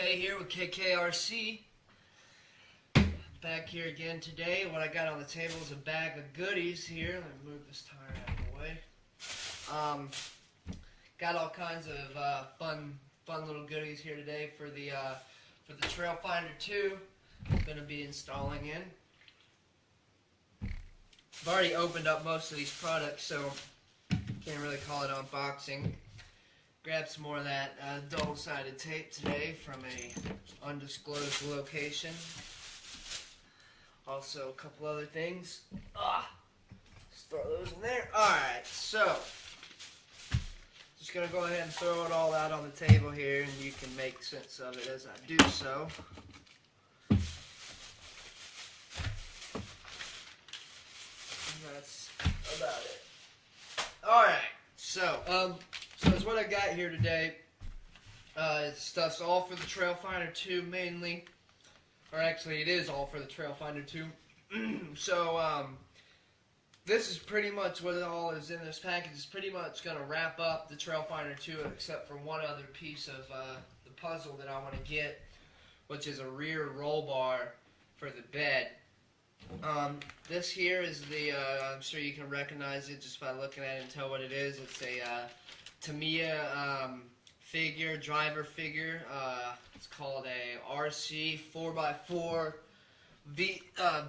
Jay here with KKRC. Back here again today. What I got on the table is a bag of goodies here. Let me move this tire out of the way. Got all kinds of fun little goodies here today for the Trail Finder 2. I'm going to be installing in. I've already opened up most of these products, so can't really call it unboxing. Grabbed some more of that double-sided tape today from a undisclosed location. Also a couple other things. Let's throw those in there. Alright, so just gonna go ahead and throw it all out on the table here, and you can make sense of it as I do so. And that's about it. Alright, so it's what I got here today. Stuff's all for the Trail Finder 2 mainly. Or actually, it is all for the Trail Finder 2. So, this is pretty much what it all is in this package. It's pretty much going to wrap up the Trail Finder 2, except for one other piece of the puzzle that I want to get, which is a rear roll bar for the bed. This here is the, I'm sure you can recognize it just by looking at it and tell what it is. It's a Tamiya figure, driver figure. It's called a RC 4x4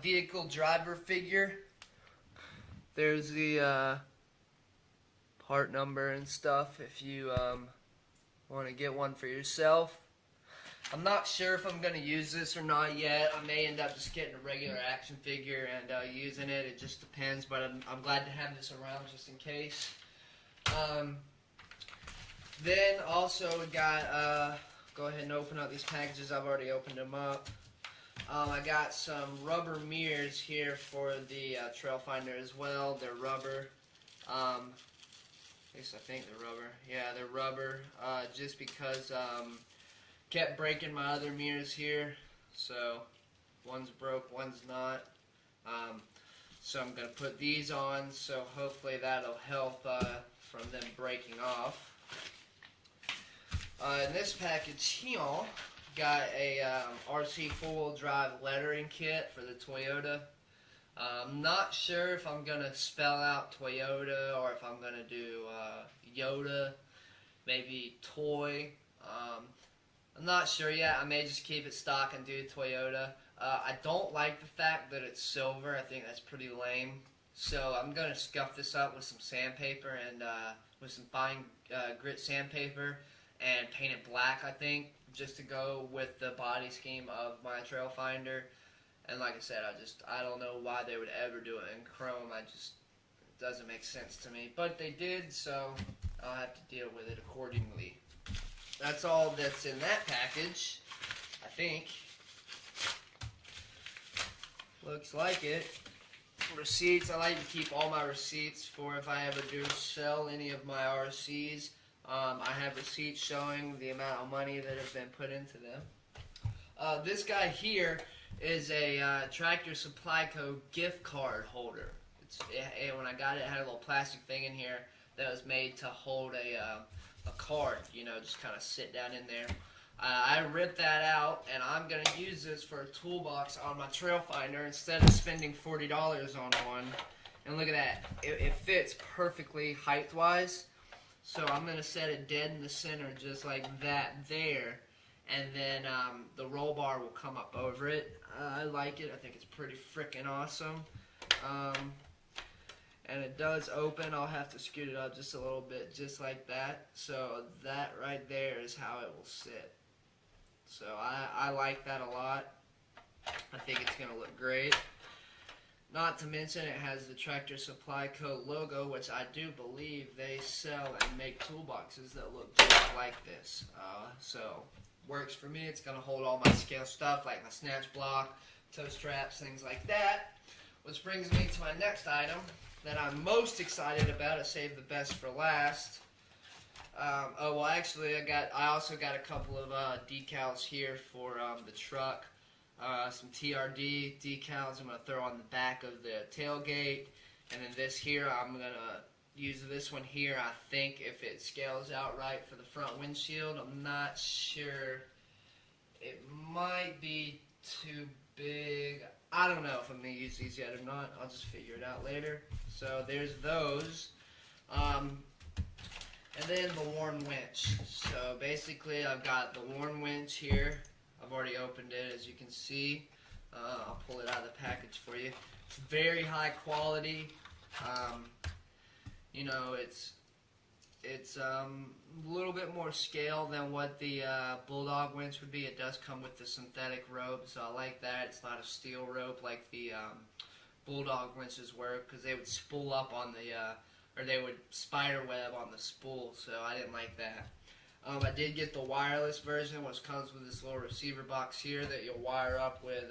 vehicle driver figure. There's the part number and stuff if you want to get one for yourself. I'm not sure if I'm going to use this or not yet. I may end up just getting a regular action figure and using it. It just depends, but I'm glad to have this around just in case. Then also we got, go ahead and open up these packages. I've already opened them up. I got some rubber mirrors here for the Trail Finder as well. They're rubber. At least I think they're rubber. Yeah, they're rubber. Just because kept breaking my other mirrors here. So one's broke, one's not. So I'm going to put these on. So hopefully that'll help from them breaking off. In this package here, got a RC 4-wheel drive lettering kit for the Toyota. I'm not sure if I'm going to spell out Toyota or if I'm going to do Yoda, maybe Toy. I'm not sure yet. I may just keep it stock and do Toyota. I don't like the fact that it's silver. I think that's pretty lame. So I'm going to scuff this up with some sandpaper and with some fine grit sandpaper and paint it black, I think, just to go with the body scheme of my Trail Finder. And like I said, I don't know why they would ever do it in chrome. It doesn't make sense to me. But they did, so I'll have to deal with it accordingly. That's all that's in that package, I think. Looks like it. Receipts, I like to keep all my receipts for if I ever do sell any of my RCs. I have receipts showing the amount of money that has been put into them. This guy here is a Tractor Supply Co. gift card holder. When I got it, it had a little plastic thing in here that was made to hold a card, you know, just kind of sit down in there. I ripped that out, and I'm going to use this for a toolbox on my Trail Finder instead of spending $40 on one. And look at that. It fits perfectly height-wise. So I'm going to set it dead in the center just like that there. And then the roll bar will come up over it. I like it. I think it's pretty freaking awesome. And it does open. I'll have to scoot it up just a little bit just like that. So that right there is how it will sit. So I like that a lot. I think it's going to look great. Not to mention it has the Tractor Supply Co. logo, which I do believe they sell and make toolboxes that look just like this. So works for me. It's going to hold all my scale stuff like my snatch block, toe straps, things like that. Which brings me to my next item that I'm most excited about. I saved the best for last. Oh well, actually, I also got a couple of decals here for the truck. Some TRD decals I'm going to throw on the back of the tailgate, and then this here I'm going to use this one here. I think if it scales out right for the front windshield. I'm not sure it might be too big. I don't know if I'm going to use these yet or not. I'll just figure it out later. So there's those. And then the worn winch. So basically I've got the worn winch here. I've already opened it, as you can see. I'll pull it out of the package for you. It's very high quality. You know, it's a little bit more scale than what the Bulldog winch would be. It does come with the synthetic rope, so I like that. It's not a steel rope like the Bulldog winches were, because they would spool up on the, or they would spider web on the spool, so I didn't like that. I did get the wireless version, which comes with this little receiver box here that you'll wire up with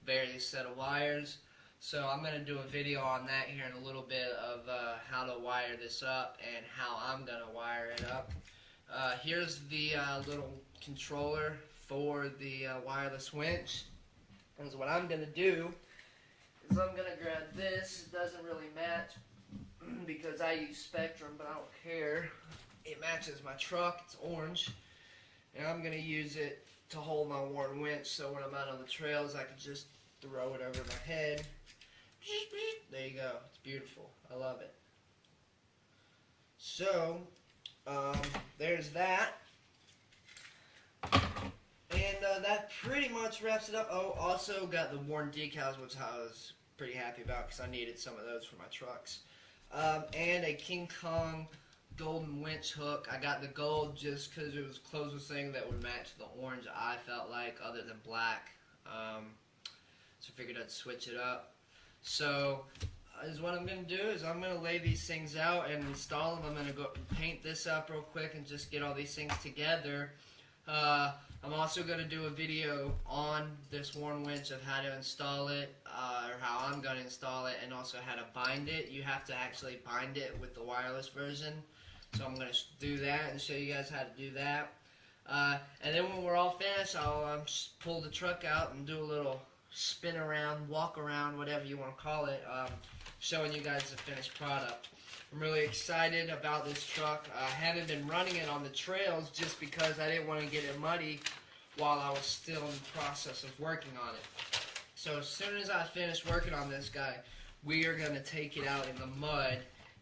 various set of wires. So I'm going to do a video on that here in a little bit of how to wire this up and how I'm going to wire it up. Here's the little controller for the wireless winch. And so what I'm going to do is I'm going to grab this. It doesn't really match because I use Spectrum, but I don't care. It matches my truck. It's orange. And I'm going to use it to hold my worn winch, so when I'm out on the trails I can just throw it over my head. There you go. It's beautiful. I love it. So, there's that. And that pretty much wraps it up. Oh, also got the worn decals, which I was pretty happy about because I needed some of those for my trucks. And a King Kong golden winch hook. I got the gold just because it was the closest thing that would match the orange I felt like, other than black. So I figured I'd switch it up. So, is what I'm going to do is I'm going to lay these things out and install them. I'm going to go paint this up real quick and just get all these things together. I'm also going to do a video on this worn winch of how to install it, or how I'm going to install it, and also how to bind it. You have to actually bind it with the wireless version. So I'm going to do that and show you guys how to do that. And then when we're all finished, I'll pull the truck out and do a little spin around, walk around, whatever you want to call it, showing you guys the finished product. I'm really excited about this truck. I haven't been running it on the trails just because I didn't want to get it muddy while I was still in the process of working on it. So as soon as I finish working on this guy, we are going to take it out in the mud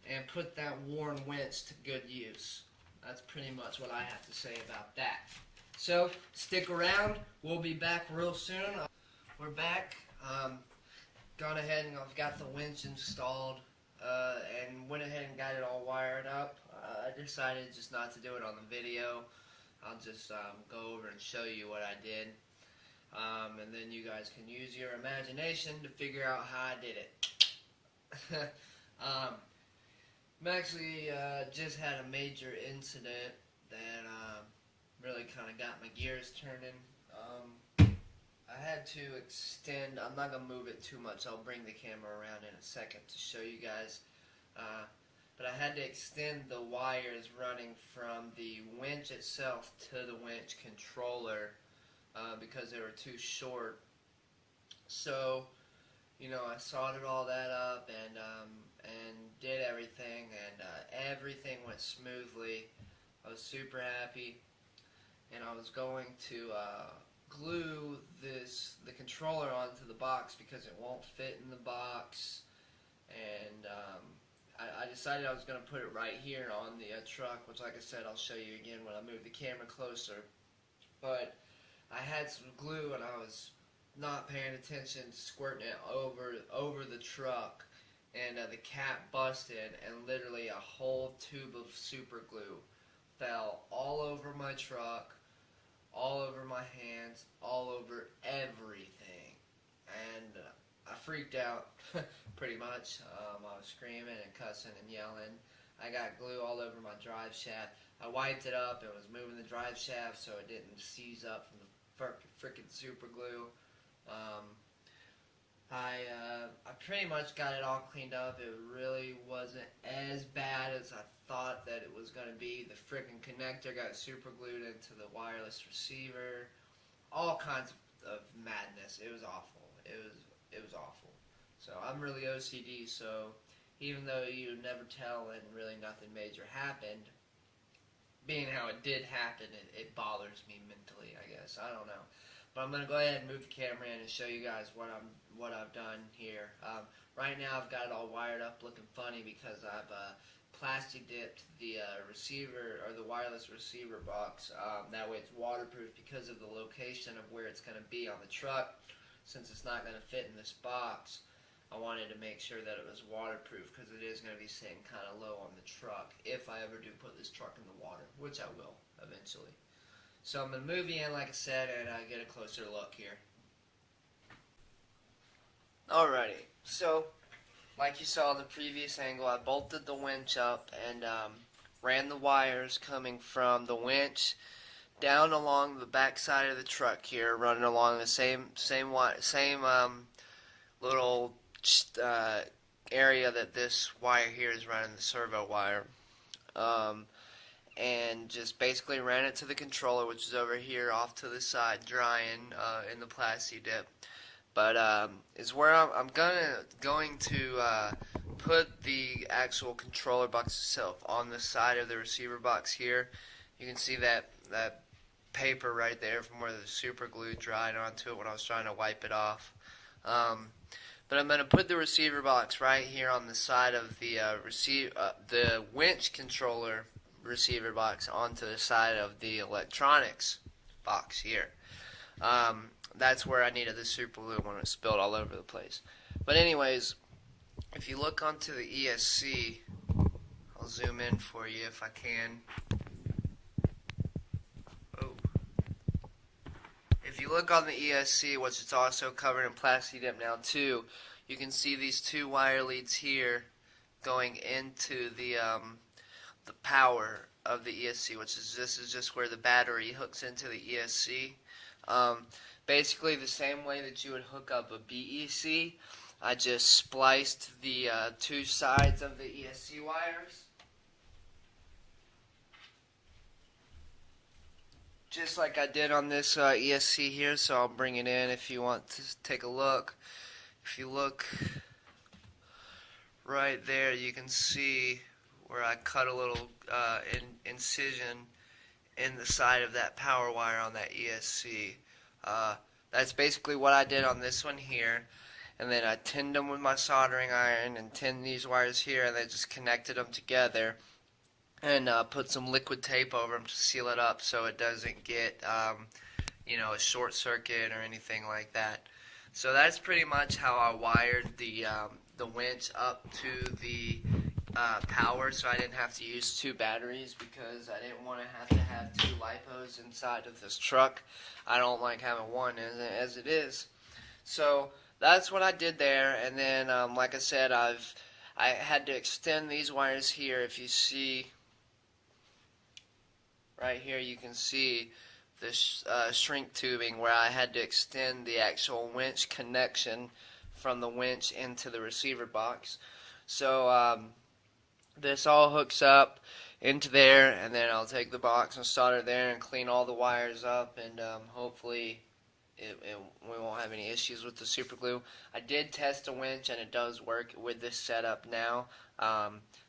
and put that worn winch to good use. That's pretty much what I have to say about that. So stick around. We'll be back real soon. We're back. Gone ahead and I've got the winch installed and went ahead and got it all wired up. I decided just not to do it on the video. I'll just go over and show you what I did. And then you guys can use your imagination to figure out how I did it. I'm actually just had a major incident that really kind of got my gears turning. I had to extend, I'm not going to move it too much, I'll bring the camera around in a second to show you guys, but I had to extend the wires running from the winch itself to the winch controller because they were too short. So, you know, I soldered all that up and did everything, and everything went smoothly. I was super happy, and I was going to glue the controller onto the box because it won't fit in the box, and I decided I was going to put it right here on the truck, which, like I said, I'll show you again when I move the camera closer. But I had some glue and I was not paying attention, squirting it over the truck, and the cap busted, and literally a whole tube of super glue fell all over my truck, all over my hands, all over everything, and I freaked out pretty much. I was screaming and cussing and yelling. I got glue all over my drive shaft. I wiped it up and was moving the drive shaft so it didn't seize up from the frickin' super glue. I pretty much got it all cleaned up. It really wasn't as bad as I thought that it was going to be. The frickin' connector got super glued into the wireless receiver. All kinds of madness. It was awful. It was awful. So I'm really OCD, so even though you never tell and really nothing major happened, being how it did happen, it bothers me mentally, I guess. I don't know. But I'm gonna go ahead and move the camera in and show you guys what I've done here. Right now I've got it all wired up, looking funny because I've plastic dipped the receiver, or the wireless receiver box. That way it's waterproof because of the location of where it's gonna be on the truck. Since it's not gonna fit in this box, I wanted to make sure that it was waterproof because it is going to be sitting kind of low on the truck if I ever do put this truck in the water, which I will eventually. So I'm going to move you in, like I said, and get a closer look here. Alrighty, so like you saw in the previous angle, I bolted the winch up and ran the wires coming from the winch down along the back side of the truck here, running along the same little area that this wire here is running, the servo wire, and just basically ran it to the controller, which is over here off to the side drying in the plasti dip. But is where I'm going to put the actual controller box itself on the side of the receiver box here. You can see that paper right there from where the super glue dried onto it when I was trying to wipe it off. But I'm going to put the receiver box right here on the side of the winch controller receiver box onto the side of the electronics box here. That's where I needed the super glue when it spilled all over the place. But anyways, if you look onto the ESC, I'll zoom in for you if I can. If you look on the ESC, which is also covered in plasti dip now too, you can see these two wire leads here going into the power of the ESC, which is this is just where the battery hooks into the ESC. Basically the same way that you would hook up a BEC, I just spliced the two sides of the ESC wires, just like I did on this ESC here. So I'll bring it in if you want to take a look. If you look right there, you can see where I cut a little incision in the side of that power wire on that ESC. That's basically what I did on this one here. And then I tinned them with my soldering iron and tinned these wires here, and then just connected them together and put some liquid tape over them to seal it up so it doesn't get you know, a short circuit or anything like that. So that's pretty much how I wired the winch up to the power, so I didn't have to use two batteries because I didn't want to have two LiPos inside of this truck. I don't like having one as it is. So that's what I did there. And then like I said, I had to extend these wires here. If you see right here, you can see this shrink tubing where I had to extend the actual winch connection from the winch into the receiver box. So this all hooks up into there, and then I'll take the box and solder it there and clean all the wires up, and hopefully we won't have any issues with the super glue. I did test a winch and it does work with this setup now,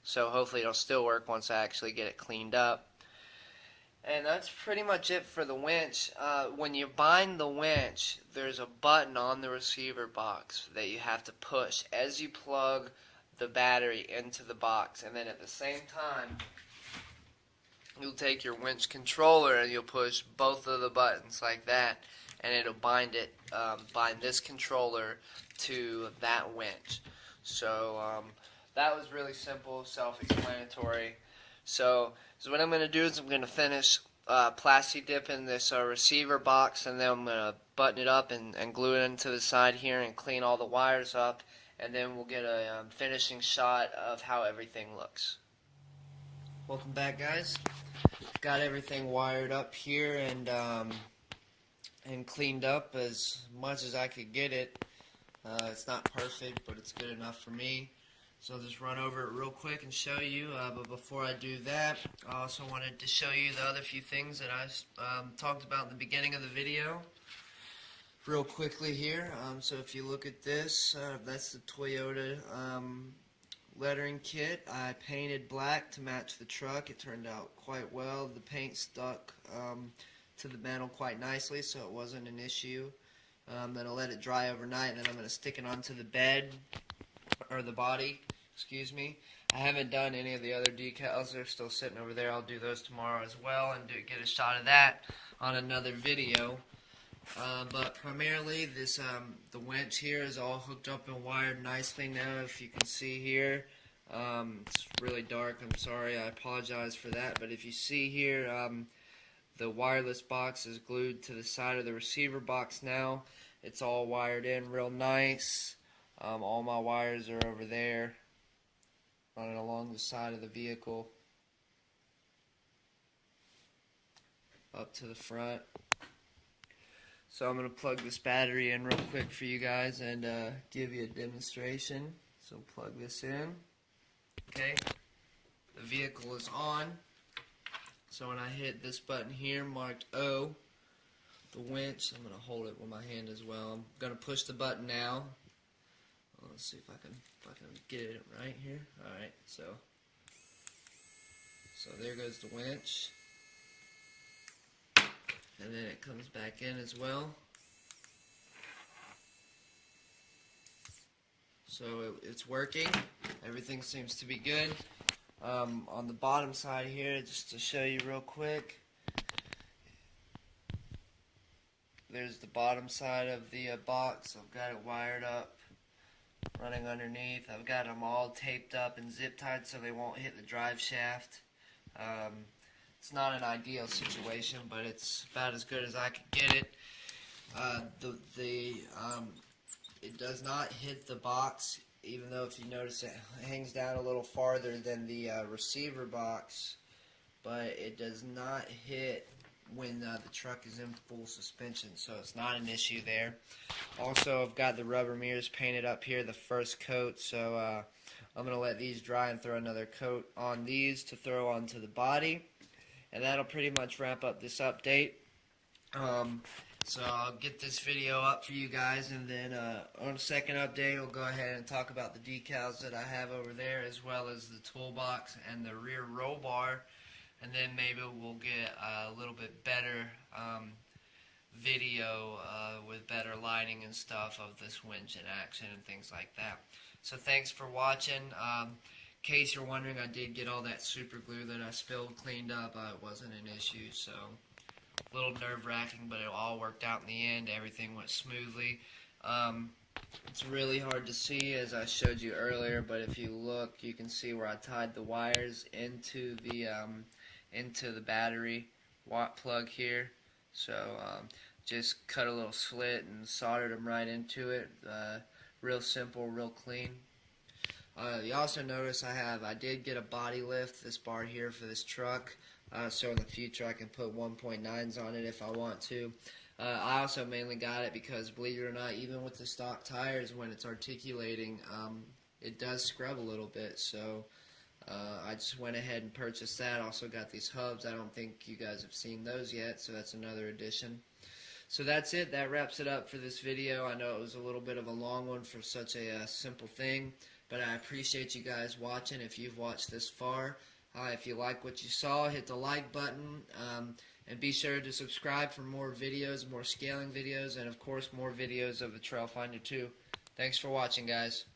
so hopefully it'll still work once I actually get it cleaned up. And that's pretty much it for the winch. When you bind the winch, there's a button on the receiver box that you have to push as you plug the battery into the box, and then at the same time you'll take your winch controller and you'll push both of the buttons like that, and it'll bind this controller to that winch. So that was really simple, self-explanatory. So what I'm going to do is I'm going to finish plasti dipping this receiver box, and then I'm going to button it up and glue it into the side here and clean all the wires up, and then we'll get a finishing shot of how everything looks. Welcome back, guys. Got everything wired up here and cleaned up as much as I could get it. It's not perfect, but it's good enough for me. So I'll just run over it real quick and show you, but before I do that, I also wanted to show you the other few things that I talked about in the beginning of the video real quickly here. So if you look at this, that's the Toyota lettering kit. I painted black to match the truck. It turned out quite well. The paint stuck to the metal quite nicely, so it wasn't an issue. Then I'll let it dry overnight, and then I'm going to stick it onto the bed, or the body, excuse me. I haven't done any of the other decals. They're still sitting over there. I'll do those tomorrow as well and get a shot of that on another video. But primarily, this the winch here is all hooked up and wired nicely now. If you can see here, it's really dark. I'm sorry. I apologize for that. But if you see here, the wireless box is glued to the side of the receiver box now. It's all wired in real nice. All my wires are over there, running along the side of the vehicle up to the front. So I'm going to plug this battery in real quick for you guys and give you a demonstration. So plug this in. Okay, the vehicle is on. So when I hit this button here marked O, the winch, I'm going to hold it with my hand as well. I'm going to push the button now. Let's see if I can get it right here. Alright, so there goes the winch. And then it comes back in as well. So it's working. Everything seems to be good. On the bottom side here, just to show you real quick, there's the bottom side of the box. I've got it wired up, running underneath. I've got them all taped up and zip tied so they won't hit the drive shaft. It's not an ideal situation, but it's about as good as I could get it. It does not hit the box, even though if you notice it hangs down a little farther than the receiver box, but it does not hit when the truck is in full suspension, so it's not an issue there. Also, I've got the rubber mirrors painted up here, the first coat, so I'm going to let these dry and throw another coat on these to throw onto the body, and that'll pretty much wrap up this update. So I'll get this video up for you guys, and then on the second update I'll go ahead and talk about the decals that I have over there, as well as the toolbox and the rear roll bar, and then maybe we'll get a little bit better video with better lighting and stuff of this winch in action and things like that. So thanks for watching. In case you're wondering, I did get all that super glue that I spilled cleaned up. It wasn't an issue, so a little nerve-wracking, but it all worked out in the end. Everything went smoothly. It's really hard to see, as I showed you earlier, but if you look, you can see where I tied the wires into the battery watt plug here. So just cut a little slit and soldered them right into it. Real simple, real clean. You also notice I did get a body lift, this bar here for this truck. So in the future I can put 1.9s on it if I want to. I also mainly got it because, believe it or not, even with the stock tires, when it's articulating, it does scrub a little bit. So I just went ahead and purchased that. Also got these hubs. I don't think you guys have seen those yet, so that's another addition. So that's it. That wraps it up for this video. I know it was a little bit of a long one for such a simple thing, but I appreciate you guys watching if you've watched this far. If you like what you saw, hit the like button, and be sure to subscribe for more videos, more scaling videos, and of course more videos of the Trail Finder 2. Thanks for watching, guys.